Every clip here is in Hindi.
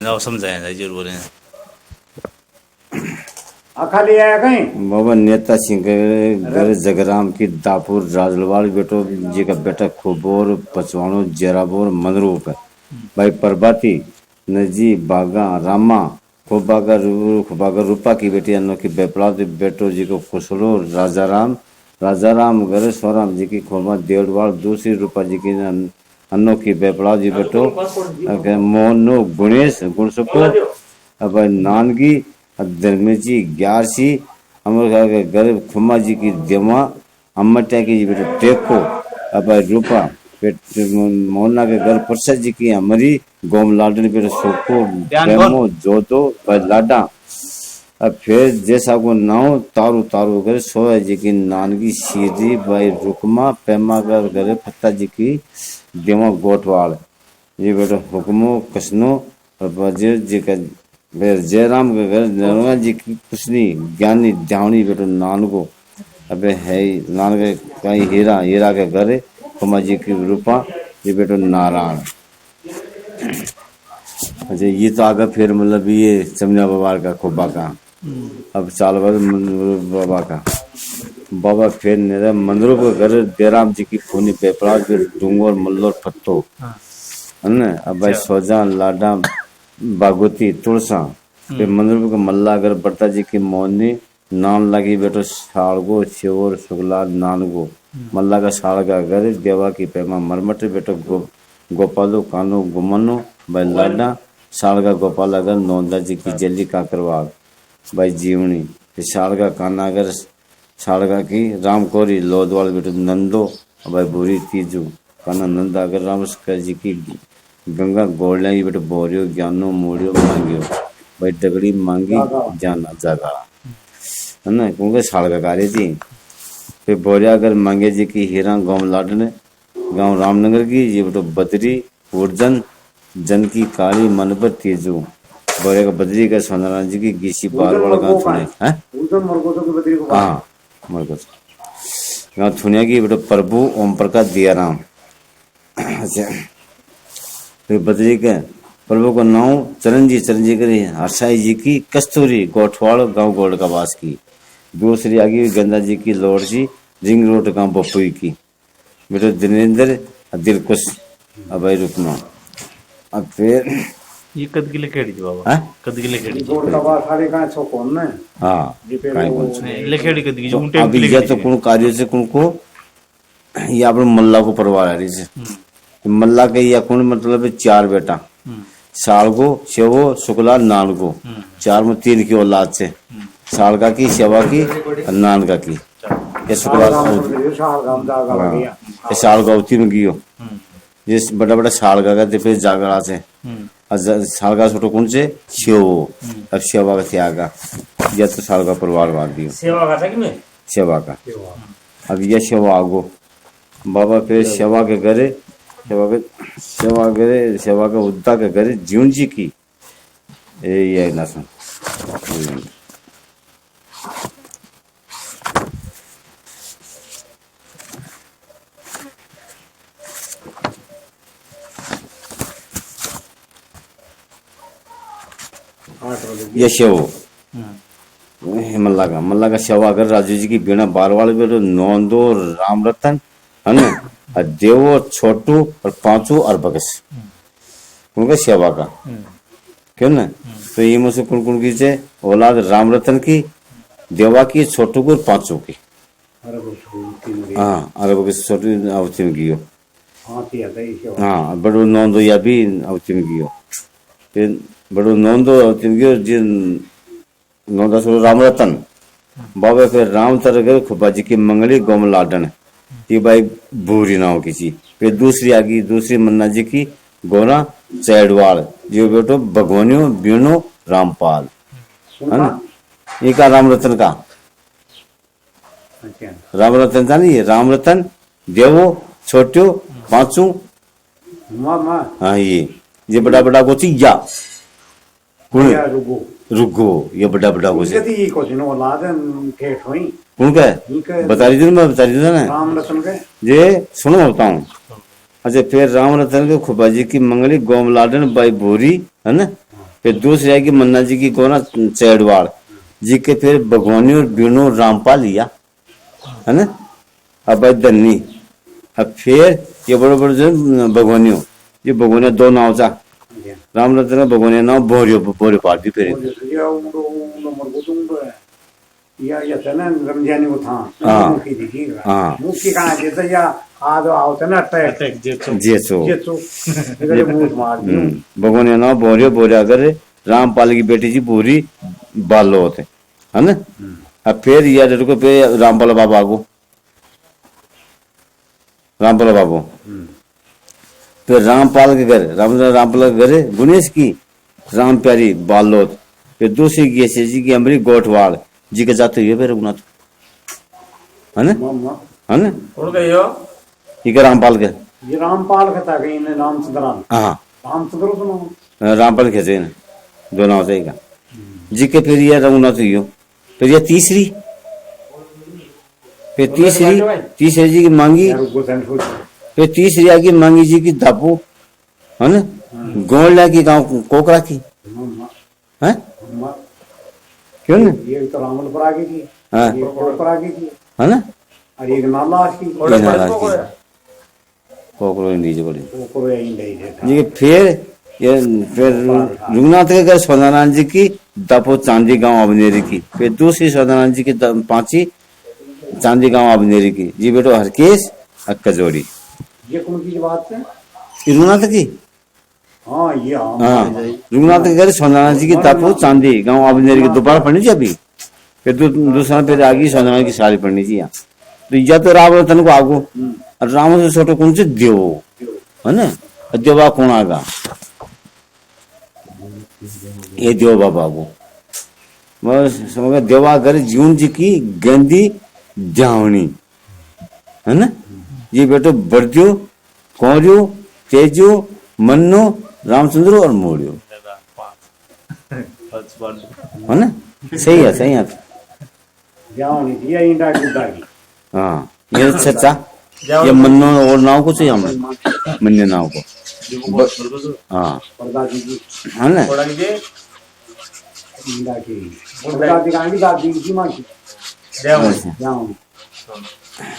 ना समझाया जरूर बोले खाली आया कहीं बाबा नेता सिंह के घर जगराम की दापुर राजलवाल बेटो जी का बेटा खुबोर पचवाणो जराबोर मनरूप भाई प्रभाती नजी बागा रामा खुबागा रूपा की बेटी अनोखी बेपलाद बेटो जी को खुसरो राजाराम घर स्वराम जी की खोमा देवड़वाल दूसरी रूपा जी की अनोखी बेपलाद जी बेटो मोहनो गुणेश गुणसुको भाई नानगी धर्मेजी ग्यारसी अमर के घर खुमा जी की देवा अम्मटिया की बेटे टेको अब रूपा मोहना के घर प्रसाद जी की अमरी गोम लाडन बेटे सोको डेमो जोदो भाई लाडा अब फिर जैसा को नाव तारू तारू घर सोया जी की नानगी सीधी भाई रुकमा पेमा कर घर फत्ता जी की देवा गोटवाल ये बेटे हुक्मो कसनो वजीर जी का जयराम के घर नरवा जी की कुशनी ज्ञानी ध्यानी बेटो नानगो अबे है नानक कहीं हीरा के घर कुमा जी की रूपा ये बेटो नारायण। अच्छा ये तो आगे फिर मतलब ये चमनिया बाबा का खुबा का अब चाल बाबा का बाबा फिर मेरा मंदिरों के घर देराम जी की खूनी पेपरा डूंगर मल्लोर पत्तो है ना अब भाई सोजा लाडा बागोती तुलसा फिर मंदिर के मल्ला अगर बड़ता जी की मोहनी नान लगी बेटो साड़गो शिवर शुक्ला नानगो मल्ला का साड़ का घर देवा की पैमा मरमट बेटो गोपालो कानो गुमनो भाई लाडा साड़ का गोपाल अगर नौंदा जी की जल्दी काकरवाग भाई जीवनी साड़ का काना अगर साड़गा की रामकोरी लोदवाल बेटो नंदो भाई बुरी तीजू काना नंदा अगर रामस्कर जी की गंगा गोल्डा ये बेटे बोरियो ज्ञानो मोड़ियो मांगियो भाई डगड़ी मांगी जाना जागा है ना क्योंकि साल का कार्य जी फिर बोरिया अगर मांगे जी की हीरा गांव लाडने गांव रामनगर की ये बेटो बदरी उर्जन जन की काली मनबर तेजू बोरिया का बदरी का सोनारायण जी की गीसी पार वाला गांव थुने हैं हाँ मरगोस गांव थुनिया की बेटो प्रभु ओम प्रकाश दियाराम अच्छा फिर बदरी के प्रभु का नाम चरणजी करी हरसाई जी की कस्तूरी गोठवाड़ गांव गोड़ का वास की दूसरी आगे गंगा जी की लोड़ जी रिंग रोड गांव बपुई की बेटो दिनेंद्र दिलकुश अब रुकना अब फिर ये कद के लिए केड़ी बाबा हैं कद के लिए केड़ी गोड़ का वास सारे का छो कौन में हां काई कौन से लेखेड़ी कद की जो उनटे अब ये तो कोन कार्य से कोन को ये अपन मल्ला को परिवार है रे मल्ला के या कौन मतलब चार बेटा सालगो शेवो शुक्ला नानगो चार में तीन की औलाद से सालगा की शेवा की नानगा की ये शुक्ला ये सालगा तीन गियो जिस बड़ा बड़ा सालगा का दिपे जागरा से सालगा छोटो कौन से शेवो अब शेवा का त्यागा या तो सालगा परिवार वाद दियो सेवा का था कि मैं सेवा का अब ये सेवा आगो बाबा फिर सेवा के घरे सेवा का उद्दा के घरे जीवन जी की ये ना सुन ये शेवो मल्ला का सेवा कर राजू जी की बिना बारवाल बेटो नौंदो राम रतन है ना देवो छोटू और पांचू और बगस उनका सेवा का क्यों ना तो ये मुझसे कुन की से औलाद राम रतन की देवा की छोटू को पांचू की हाँ अरब के छोटू अवती में गियो हाँ बड़ो नौंदो या भी अवती में गियो फिर बड़ो नौंदो अवती में गियो जिन नौदा सो राम रतन बाबा फिर राम तरह खुबा जी की मंगली गोम लाडन ये भाई भूरी नाव की थी फिर दूसरी आगी दूसरी मन्ना जी की गोरा चैडवाल जो बेटो भगवानियो बीणो रामपाल है ना ये का राम रतन का राम रतन था नहीं राम रतन देवो छोटो पांचू हाँ ये बड़ा बड़ा को थी या रुको ये बड़ा बड़ा को कौन का बता रही थी मैं बता रही थी ना ये सुनो बताऊं अच्छा फिर राम रतन के खुबा जी की मंगली गोम लाडन बाई भूरी है ना फिर दूसरी आएगी मन्ना जी की कोना चैडवाड़ जी के, फिर भगवानी और बीणो रामपाल लिया है ना। अब भाई दन्नी, अब फिर ये बड़े बड़े जो भगवानियों, ये भगवानिया दो नाव चा राम रतन भगवानिया नाव बोरियो बोरियो पार दी फिर या तना रमजानी को था हाँ। मुखी दिखी हाँ। मुखी कहाँ जेता या आदो आओ ना अटैक जेसो जेतो इधर मूठ मार दी भगवानिया नाव बोरियो बोरिया करे रामपाल की बेटी जी पूरी बालो होते है ना। अब फिर यार को पे रामपाल बाबा को रामपाल बाबू, फिर रामपाल के घर रामपाल के घर गुनेश की राम प्यारी बालोद, फिर दूसरी गेसे जी की अमरी गोठवाड़ जी के जाते हुए फिर रघुनाथ है ना उड़ गई हो ठीक है रामपाल के ये रामपाल का था कहीं ने रामचंद्रन हाँ रामचंद्र सुनो रामपाल खेचे ना दो नाव से जी के, फिर ये रघुनाथ हुई, फिर ये तीसरी, फिर तीसरी जी की मांगी, फिर तीसरी आगे मांगी जी की दापू है ना, गोंडला की गांव कोकरा की है क्यों ना, ये तो रावण पर आगे की हाँ। ये पर आगे की है ना, और एक नालाश की कोकरो नीचे पड़ी कोकरो यही नहीं देता जी। फिर रघुनाथ के घर सौदानंद जी की दापो चांदी गांव अबनेरी की, फिर दूसरी सौदानंद जी की पांची चांदी गांव अबनेरी की जी बेटो हरकेश अक्का जोड़ी। ये कौन की बात है रघुनाथ की हाँ ये हाँ रघुनाथ के घर सौदानंद जी की दापो चांदी गांव अबनेरी की दोबारा पढ़नी चाहिए अभी, फिर दूसरा फिर आगे सौदानंद की सारी पढ़नी चाहिए। तो या तो राम रतन को आगो और राम से छोटो कौन से देव है ना, देवा कौन आगा ये देव बाबा को समझ देवा घर जीवन जी की गंदी जावनी है ना, ये बेटो बर्दियो कौरियो तेजो मन्नो रामचंद्र और मोड़ियो है ना, सही है जाओ नहीं दिया इंडा गुड्डा की हाँ ये सच्चा ये मन्नो और नाव को चाहिए हमें मन्ने नाव को हाँ परदादी की है ना इंडा की परदादी कहाँ की दादी की माँ की जाओ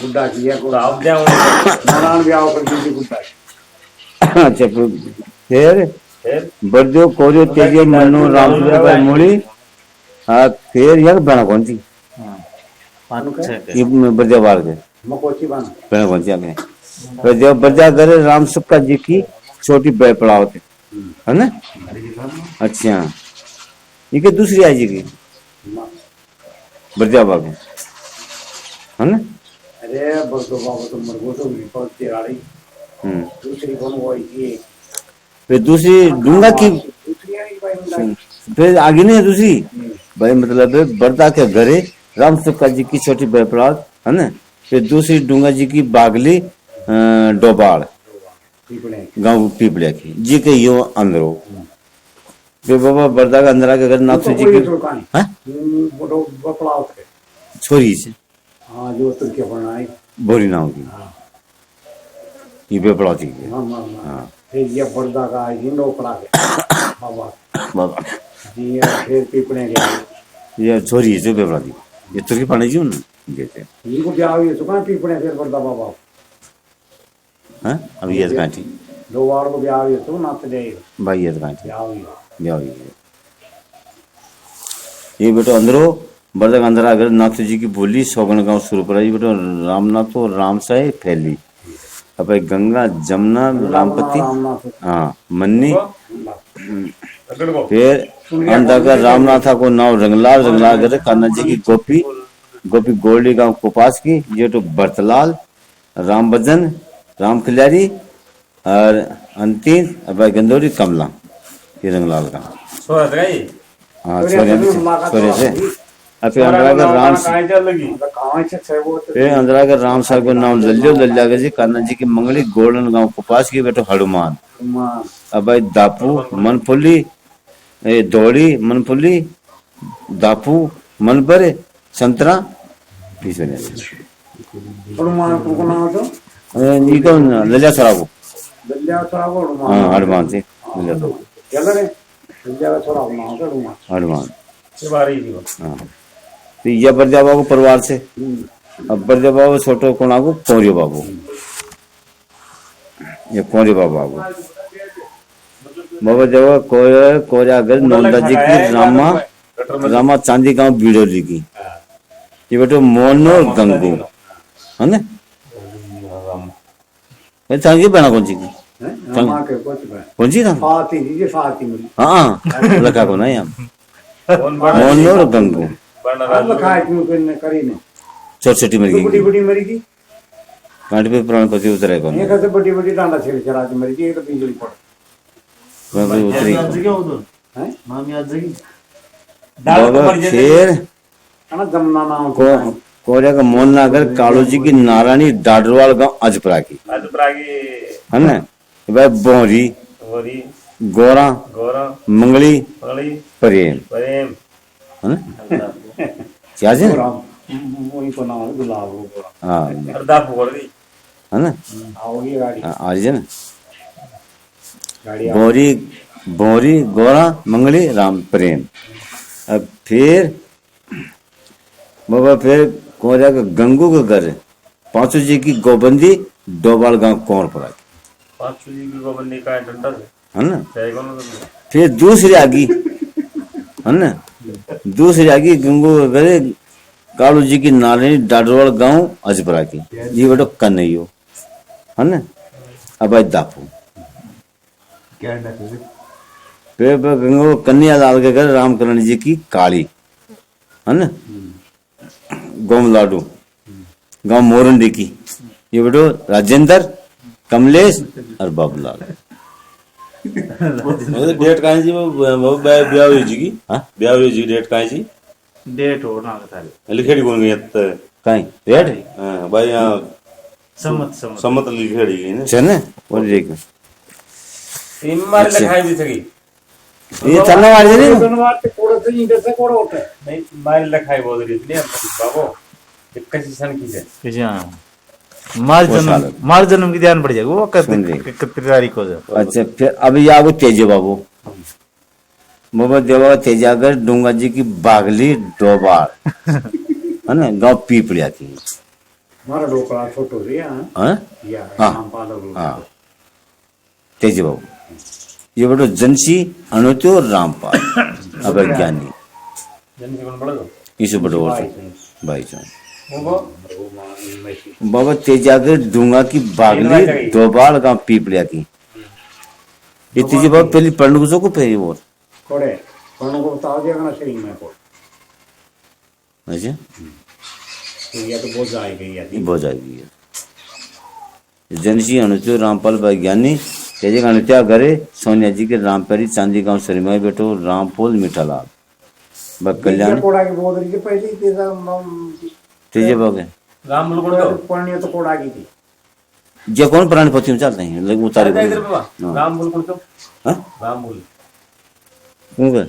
गुड्डा की है गुड्डा अब जाओ नारायण ब्याह कर दी गुड्डा की अच्छा फिर बर्दियो कोरियो तेजियो मन्नो रामचंद्र भाई मोड़ी हाँ फिर यार बना कौन सी ये बर्दिया बार के मकोची बना बना कौन सी आगे बर्दिया घर राम सुक्का जी की छोटी पड़ाव थे है ना। अच्छा ये क्या दूसरी आई जी की बर्दिया बाबू है ना, अरे बर्दो बाबू तो मरगो तो रिपोर्ट तेराड़ी दूसरी कौन वो ये फिर दूसरी डूंगा की दूसरी है भाई इंडा की फिर आगे नहीं है दूसरी भाई मतलब बर्दा के घरे राम सुक्का जी की छोटी बहपड़ाव है ना, फिर दूसरी डूंगा जी की बागली डोबाड़ गांव पीपड़िया की जी के यो अंदरो, फिर बाबा बर्दा का अंदर आके घर नाथ जी की छोरी से हाँ जो तुर्की बनाई बोरी नाव की ये बेपड़ाव थी हाँ फिर ये बर्दा का हिंदो पड़ा गया बाबा बाबा जी फिर पीपड़े गया ये छोरी से बेपड़ा थी ये तुर्की पानी जी ना जैसे इनको ब्याह हुई तो कहाँ पीपड़े फिर बर्दा बाबा हाँ अब ये गांठी दो बार को ब्याह हुई तो नाथ जाएगा भाई ये गांठी ब्याह हुई ब्याह हुई ये बेटो अंदरो बर्दा का अंदर अगर नाथ जी की बोली सौगन गांव शुरू पड़ा ये बेटो रामनाथ और रामसाई फैली अब गंगा जमुना रामपति हाँ मन्नी फिर अंदर का रामनाथा को नाव रंगलाल रंगलाल करे कान्हा जी की गोपी गोपी गोल्डी गांव कोपास की ये तो बरतलाल राम भजन राम खिलारी और अंतिम अब गंदौरी कमला ये रंगलाल का हाँ छोरे से फिर अंदर का राम फिर अंदर का राम साहब को नाम लल्लो लल्ला के जी कान्हा जी की मंगली गोल्डन गांव कोपास की बेटो हनुमान अब भाई दापू मनफुली दौड़ी मनफुली दापू मनबर संतरा पीछे हनुमान को नाम तो ये कौन ललिया सराबो दलिया सराबो हाँ हनुमान से ललिया सराबो चल रे जगह थोड़ा नाम करूंगा हनुमान। ये बारी थी वो। हाँ तो ये बरजा बाबू परिवार से। अब बरजा बाबू छोटो कोना को कौरियो बाबू, ये कौरियो बाबू बाबा जब कोरियागर नौंदा जी की रामा चांदी गांव बीड़ोली की ये बेटो मोनो और गंगू है ना। ये चांदी बना कौन सी की रामा के कुछ में कौन सी था फाती जी फाती हाँ लगा को ना यहाँ मोनो और गंगू लखा है क्यों करने करी ने छोटी छोटी मर बड़ी गई बड़ी मरी की कांटे पे प्राणपति उतरे कौन ये कैसे बड़ी बड़ी डांडा छेड़ चला के मरी की ये तो बिजली पड़ उतरी हैं बाबा फिर है ना जमुना नाम को कोरिया का मोहन नागर कालू जी की नारायणी डाडरवाल गांव अजपरा की है ना भाई बोरी गोरी गोरा गोरा मंगली मगली प्रेम प्रेम है ना क्या जी वही को नाम है गुलाब वो पूरा हाँ अर्धा फोड़ दी है ना आओगी गाड़ी आज है ना गाड़ी बोरी बोरी गोरा मंगली राम प्रेम। अब फिर बाबा फिर कोरिया का गंगू का घर पांचू जी की गोबंदी डोबाल गांव कौन पड़ा पांचू जी की गोबंदी का डंडा है ना। चाहे कौन तो फिर दूसरी आगी है ना, दूसरी आगी गंगू का घर कालू जी की नारायणी डाडरवाल गांव अजपरा की ये बेटो कन्हैयो है ना। अब आज दापू फिर गंगू कन्हैया लाल के घर रामकरण जी की काली है ना गोम लाडू गांव मोरंडी की ये बेटो राजेंद्र कमलेश और बाबूलाल। डेट कहाँ जी वो ब्याह हुई जी की हाँ ब्याह हुई जी डेट कहाँ जी डेट हो ना था लिखेड़ी कौन गई कहीं रेड हाँ भाई यहाँ सम्मत सम्मत सम्मत लिखेड़ी गई ना चलने बोल देख तीन मार लिखाई भी थी ये चलने वाली नहीं धन्यवाद के कोड़े से इंदर से कोड़ा होता है नहीं मार लिखाई बोल रही थी बाबू इक्कीस सन की है मार जन्म की ध्यान पड़ जाएगा वो सुन रही। 31 तारीख को जो अच्छा फिर अभी आगो तेजे बाबू बाबा देवा तेजागर डूंगा जी की बागली डोबार है ना गांव पीपलिया की हमारा डोकड़ा छोटो रे हां हाँ या हाँ। नाम पालो हाँ तेजे बाबू ये बेटो जनसी अनुतो और रामपाल अब ज्ञानी जन जीवन बढ़ गो इसे बड़ो और भाई जान वो बाबा तेजागर डूंगा की बागली डोबार गांव पीपलिया की ये तेजे बाबू पहली पढ़ने को पहली वो कोड़े कोनो को बता दिया ना सही में को अच्छा तो ये तो बहुत जाए गई है बहुत जाएगी जनसी अनुतो रामपाल वैज्ञानी तेजे का अनुत्या करे सोनिया जी के रामपेरी चांदी गांव सरीमाई बेटो रामपोल मिठालाल ब कल्याण कोड़ा की बहुत रही पहले तेजा तेजे बाबू राम मुल को पढ़नी तो कोड़ा की थी जे कौन प्राणी पति में चलते हैं लेकिन उतारे इधर बाबा राम मुल को तो हाँ राम मुल कौन कर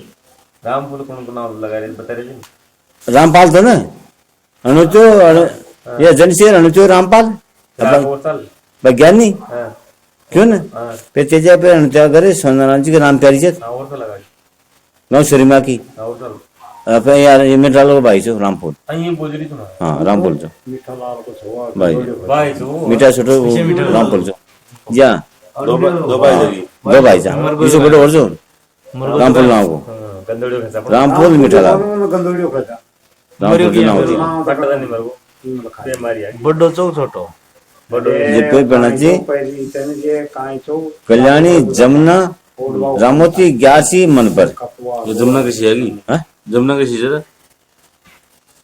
राम मुल को नाम लगा रहे बता रहे रामपाल था ना अनुतो ये जनसी अनुतो रामपाल वो साल वैज्ञानी हां क्यों ना हां फिर तेजा पे अनुत्या करे सोनारायण जी के राम प्यारी से और तो लगा गांव सरीमा की और तो अब यार ये में डालो भाई जो रामपुर ये बोल रही तुम हाँ रामपुर जो मीठा लाल को छुआ भाई भाई जो मीठा छोटो रामपुर जो जा दो भाई लगी दो भाई जा इसे बोलो और जो रामपुर गाँव को गंदड़ियों का सब रामपुर मीठा लाल गंदोड़ियो खाता रामपुर जो नाम होती पट्टा नहीं मरगो बीमारी आ बड्डो चौक छोटो बड़ो ये पे बनाची पहली तने जे काई चो कल्याणी जमुना रामोती ग्यासी मनपर कपवा ये जमुना कृषि है हाँ जमुना कृषि जरा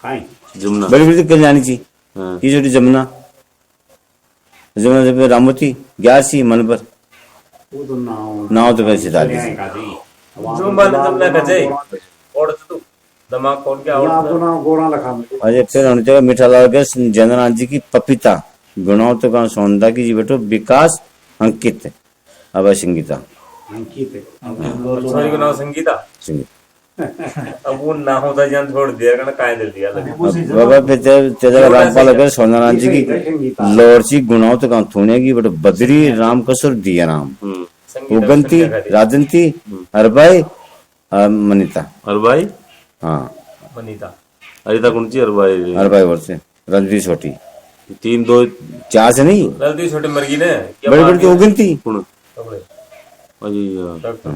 काई जमुना बड़ी बड़ी कल्याणी जी हाँ की छोटी जमुना जमुना जब रामोती ग्यासी मनपर वो तो नाव तो कैसे डाली जो मान तुमने कहे और तो दिमाग खोल के और और तो ना गोरा लखा मुझे अजय फिर अनुत्या मीठा लाल के जननाथ जी की पपीता गुणाव तो का सौंदा की जी बेटो विकास अंकित अब संगीता अंकित सॉरी को नाम संगीता संगीत अब वो ना होता जान छोड़ दिया करना काय दे दिया लगे बाबा फिर तेजा रामपाल अगर सोनारायण जी की लोरची गुणाव तो का थोने की बेटो बद्री राम कसुर दिया राम संगीता उगंती राजंती हरबाई मनीता और भाई हाँ मनीता अरिता कौन सी और भाई अरे भाई वर्ष से रजनी छोटी 3 2 चार से नहीं गलती छोटी मर गई ने क्या बड़ी बात बड़ी तो है? उगिन थी कौन कपड़े अजी डॉक्टर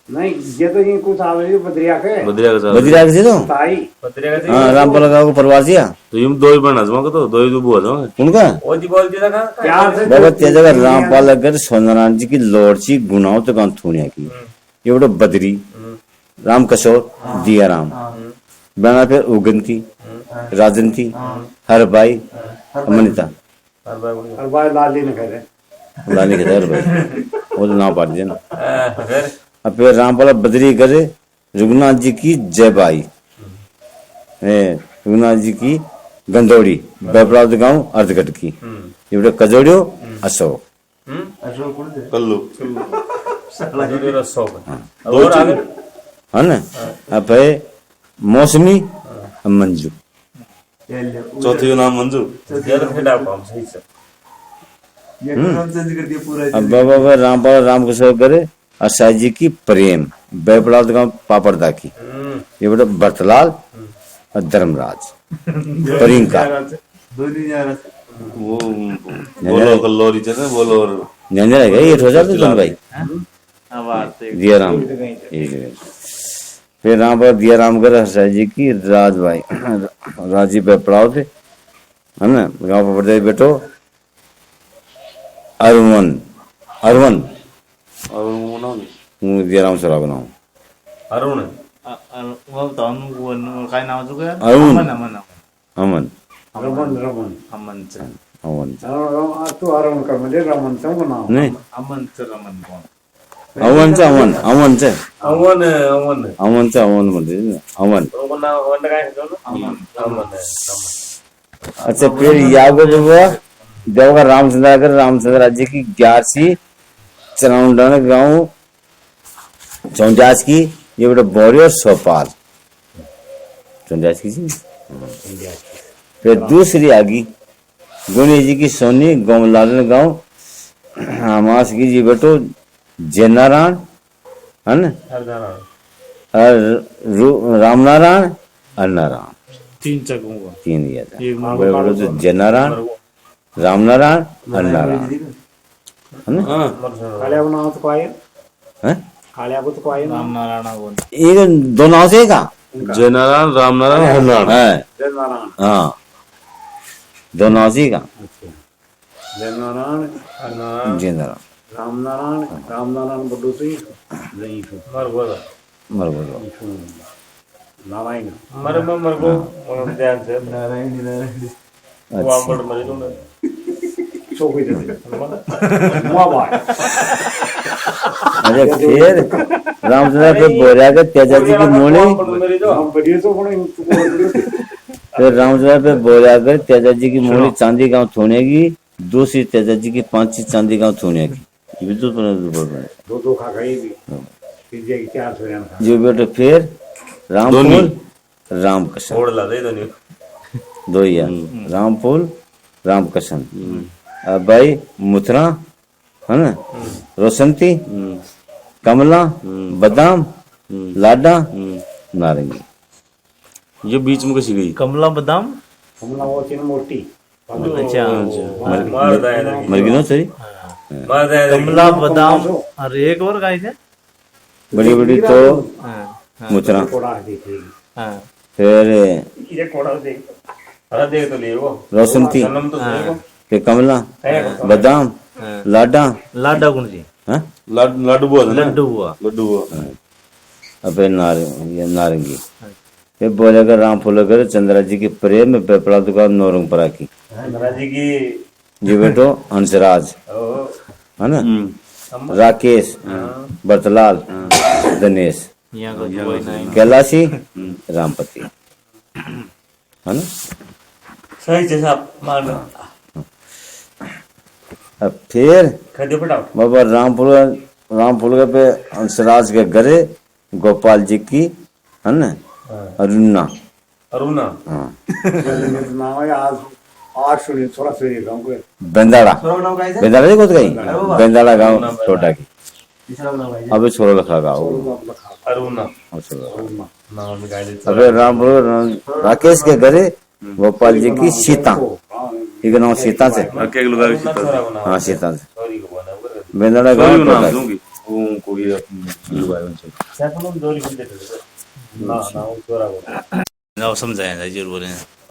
नहीं ये तो ये कुछ आवे बदरिया के बदरिया के साथ बजरा के तो ताई पत्रिका से हाँ रामपाल गाँव को प्रवासिया तो यूं दो ही बना जमा को तो दो ही तो बुआ जमा उनका ओ जी बोल दिया था क्या से बाबा त्या जगह रामपाल अगर सोनारायण जी की लौड़ची गुनाव तो गांव थूनिया की ये बड़ो बदरी राम किशोर दिया राम बना फिर उगन थी राजन थी हर भाई अमनिता हर बार बोल हर बार लाली ने करे लाने के हर भाई वो तो ना पाट दिया ना फिर अब फिर रामपाल बदरी करे रघुनाथ जी की जय बाई रघुनाथ जी की गंदौड़ी बैपराध गांव अर्धगढ़ की ये बड़े कजोड़ियो अशोक कल्लू मजदूरी रसो और आगे है ना अब है मौसमी मंजू चौथी का नाम मंजू यार फिर आप काम सही से अब बाबा रामपाल राम किशोर करे असाई जी की प्रेम बैपराध गांव पापड़दा की ये बड़े बरतलाल और धर्मराज परिंका वो बोलो कल्लोरी चले बोलो और झंझर है ये हो जाते तुम भाई दिया राम फिर रामपाल दिया राम करे असाई जी की राज भाई राजी बैपराव थे है ना गाँव पापड़दा बेटो अरवन अरवन और वो ना हूँ दिया राम सरा बनाऊ अरुण वो तो हम काय नाव तुझं अरुण. अमन अमन अमन रमन रमन अमनचं अमन तू हरवण कर म्हणजे रमनचं नाव नहीं अमनचं रमन कोण अमनचं अमन अमनचं अवन अवन अमनचं अमन म्हणते ना, अमन लोगों ना वन काय कहतो अमन अमन अच्छा फिर यागो बाबा देवगा रामचंद्र राज्य की 11वीं चराउंडन गांव चौंजास की ये बड़े बौरी और सोपाल चौंजास की जी फिर दूसरी आगी गुनी जी की सोनी गोमलालन गांव हमास की जी बेटो जयनारायण है ना हर जाना और रामनारायण और नारायण तीन चकूंगा तीन दिया था एक बड़े बड़े तो जयनारायण रामनारायण और नारायण है ना हां काळ्या नाव तो काय हैं? काळ्या को तो काय राम नारायण कोण ये दो नाव से का जय नारायण राम नारायण हरनारायण है जय नारायण हाँ दो नाव से का जय नारायण जयनारायण राम नारायण बड्डू से नहीं मर बोला मर बोलो नारायण मर को मर ध्यान से वो आप बड़ मरे तुम चौकी देते मुआ बाय अरे फिर रामचंद्र पे बोला के तेजा जी की मोली मेरी जो हम बढ़िया तो पण फिर रामचंद्र पे बोला कर तेजा जी की मोली चांदी गांव थोने की दूसरी तेजा जी की 5 चांदी गांव थोने की ये भी तो दो खा गई भी फिर जे चार सौ रन जो बेटे फिर रामफूल रामकृष्ण छोड़ ला दे दो दो ही है रामफूल रामकृष्ण अब भाई मुथरा है ना रोशंती कमला बादाम लाडा नारंगी ये बीच में कैसी गई कमला बदाम हमला वो तीन मोटी अच्छा मार दाया मर गई ना सही मार दाया कमला बदाम अरे एक और काय थे बड़ी बड़ी तो हाँ मुथरा कोड़ा देखी हाँ फिर ये कोड़ा देख अरे देख तो ले वो रोशंती जन्म तो सही को फिर कमला है बादाम लाडा लाडा कोण जी हाँ लड्डू बुआ था ना लड्डू हुआ लड्डू बुआ और फिर नारंगी फिर बोलेगा राम फूलेकर चंद्रा जी के प्रेम में पेपड़ा दुकान नौरंगपुरा की राजी की जी बेटो हंसराज ओ है ना राकेश बरतलाल दिनेश यहाँ का कोई नहीं कैलाशी रामपति है ना सही जैसा मार लो अब फिर खदे पटाओ बाबा रामपुर पे हंसराज के घरे गोपाल जी की है ना अरुणा अरुणा हाँ नाव आहे आज 8 सुनी 16 सुनी गांव को बेंदाड़ा बेंदाड़ा जी को गई बेंदाड़ा गांव छोटा की अबे छोरो लखा का वो अरुणा छोरो नाम गाड़ी अबे राम राकेश के घरे गोपाल जी की सीता ठीक नाम सीता से के लगा की सीता हाँ सीता से सॉरी को बोला बेंदड़ा सॉरी गाँव नाम टोला। दूंगी वो कोई लुगाई उनसे सैकड़ों दोरी को देते ना ना वो चोरा को ना समझाया जरूर बोले